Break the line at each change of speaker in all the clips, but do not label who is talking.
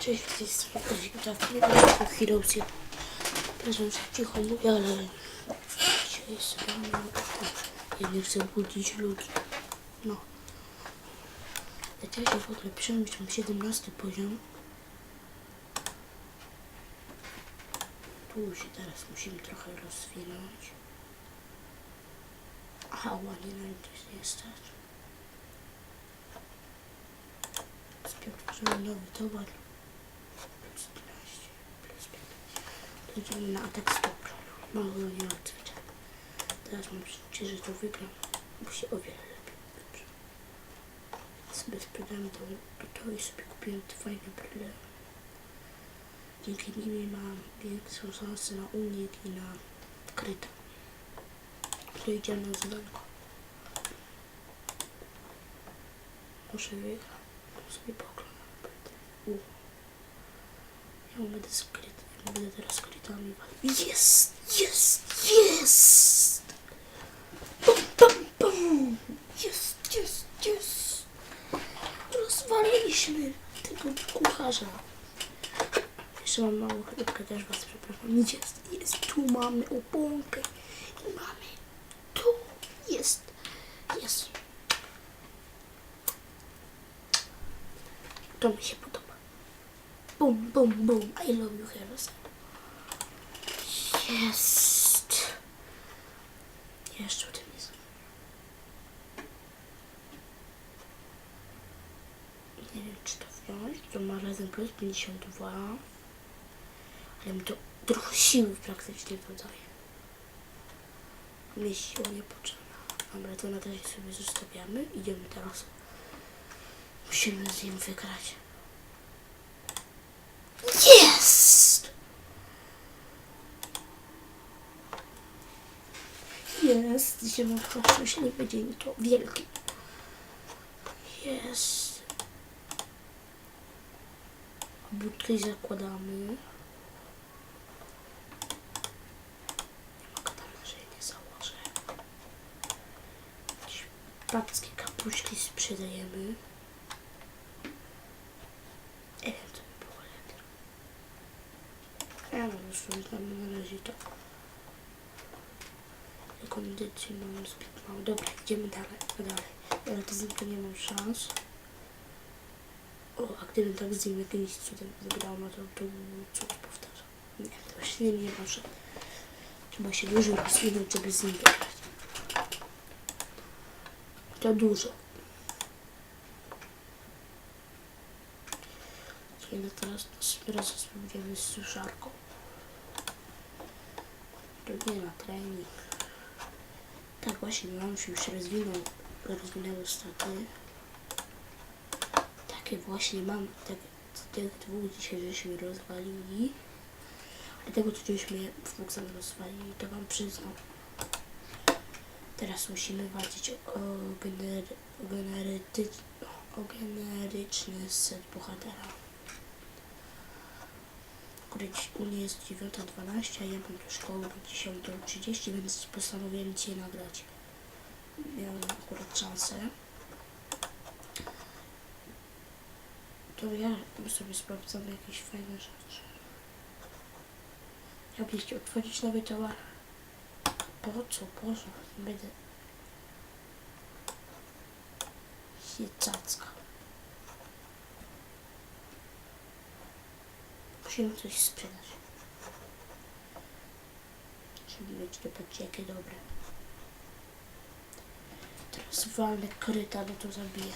Cześć, z tej strony Kazik, nie wiem, Heroesy. Przepraszam, że cicho mówię, ale dzisiaj jest rano. Ja nie chcę budzić ludzi. No. Ja się w ogóle przemyślam 17 poziom. Tu się teraz musimy trochę rozwinąć. Aha, ładnie na nic nie stać. Spiotworzymy nowy towar. Plus 12, plus 15. Idziemy na atak stopra. Mało nie odwiedzić. Teraz mam przeczucie, że to wygram, bo się o wiele lepiej. Sobie sprzedałem to i sobie kupiłem te fajne bryle. Dzięki nim mam większą szansę na unik i na kryta. To idziemy z daleko. Muszę wyjechać. Sobie poglądam. Ja będę skryty. Ja będę teraz skrytami. Jest! Jest! Jest! Bum, bum, bum! Jest! Jest! Jest! Rozwaliliśmy tego kucharza. Jeszcze mam małą chlebkę, też was przepraszam. Jest! Tu mamy oponkę. I mamy tu. Jest! Jest! To mi się podoba. Bum, bum, bum. I love you, Heroes. Jest. Jeszcze o tym jest. Nie wiem, czy to wziąć. To ma razem plus 52. Ale mi to trochę siły praktycznie dodaje. Mnie siła nie potrzebna. Dobra, to na razie sobie zostawiamy. Idziemy teraz. Musimy z nim wygrać. Jest! Jest! Dzisiaj mam szczęśliwy dzień, to wielki. Jest! Budki zakładamy. Nie mogę tam na razie nie założę. Jakieś babskie kapuśki sprzedajemy. Nie wiem, co by było lepiej. Ja mam już tam na razie to. Kondycję mam zbyt mało. Dobra, idziemy dalej. Ale to z nim to nie mam szans. O, a gdybym tak z nim jakimś cudem wygrał, no to coś powtarza. Nie, to właśnie nie mam szans. Trzeba się dużo rozwinąć, żeby z nim wygrać. To dużo. Kiedy teraz razem spróbujemy z suszarką. To nie na trening. Tak właśnie, mam się już rozwinęły staty. Takie właśnie mam, tych dwóch dzisiaj żeśmy rozwalili. A tego co żeśmy w rozwalili, to wam przyznam. Teraz musimy walczyć o generyczny set bohatera. U mnie jest 9:12, a ja mam tu szkołę do 10:30, więc postanowiłem dzisiaj nagrać. Miałem akurat szansę. To ja sobie sprawdzam jakieś fajne rzeczy. Jakbyście otworzyć nowy towar? Po co? Boże, będę się cacka. Musimy coś sprzedać. Żeby mieć te pocieki dobre. Teraz walnę kryta, no to zabiję.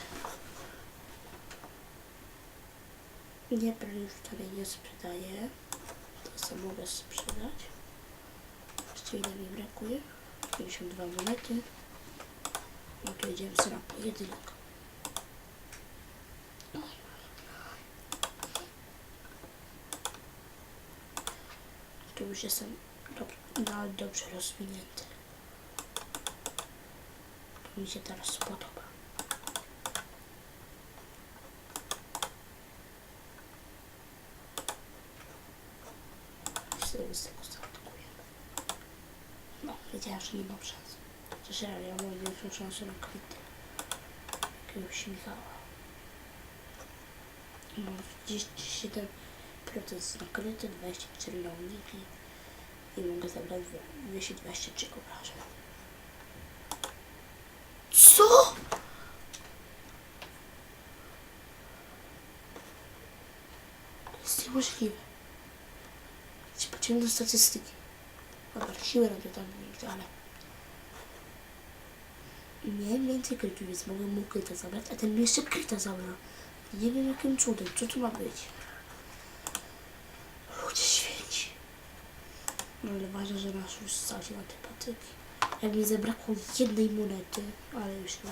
Nie, już wcale nie sprzedaję. To co mogę sprzedać. Jeszcze ile mi brakuje? 52 monety. No to idziemy sobie na pojedynek. Tu już jestem dobrze rozwinięty. To mi się teraz podoba. Z tego zaatakuję. No, wiedziałem, że nie mam szans. Chociaż ja mam większą szansę na kryty. Jakiegoś Michała. No, 37% nakryte, 24 lądniki i mogę zabrać 223 kolarze. Co? To jest niemożliwe. Pociągnę statystyki. Dobra, siłę robię tam nigdy, ale miałem więcej krytów, więc mogłem mu kryta zabrać, a ten mi jeszcze kryta zabrał. Nie wiem jakim cudem, co tu ma być. Ludzie święci. No ale ważne, że nasz już stracił antypatyki. Jak mi zabrakło jednej monety, ale już nie.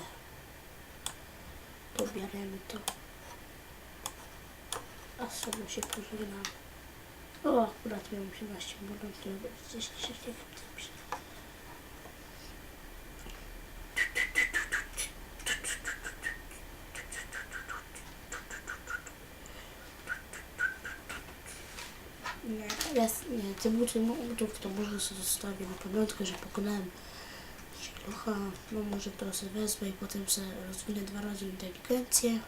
To bierzemy to. A z sobą się pożegnam. O, akurat miałem 18 monet, to gdzieś się nie wiem. Nie, te buty motów to może sobie zostawię na pamiątkę, że pokonałem Sielucha. No może to sobie wezmę i potem sobie rozwinę 2 razy inteligencję.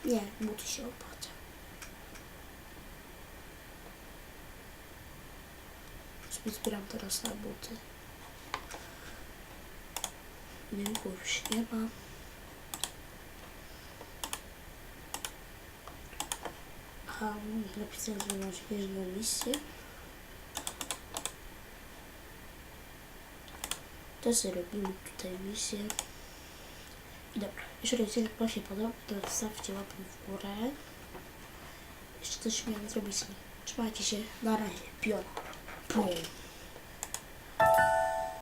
Nie, buty się opłaca. Zbieram teraz na buty. Linków już nie ma. A napisałem, że mam śnieżną misję. To sobie robimy tutaj misję. I dobra, jeżeli odcinek Wam się podoba, to zostawcie łapę w górę. Jeszcze coś miałem zrobić. Trzymajcie się, na razie, piona. Pum.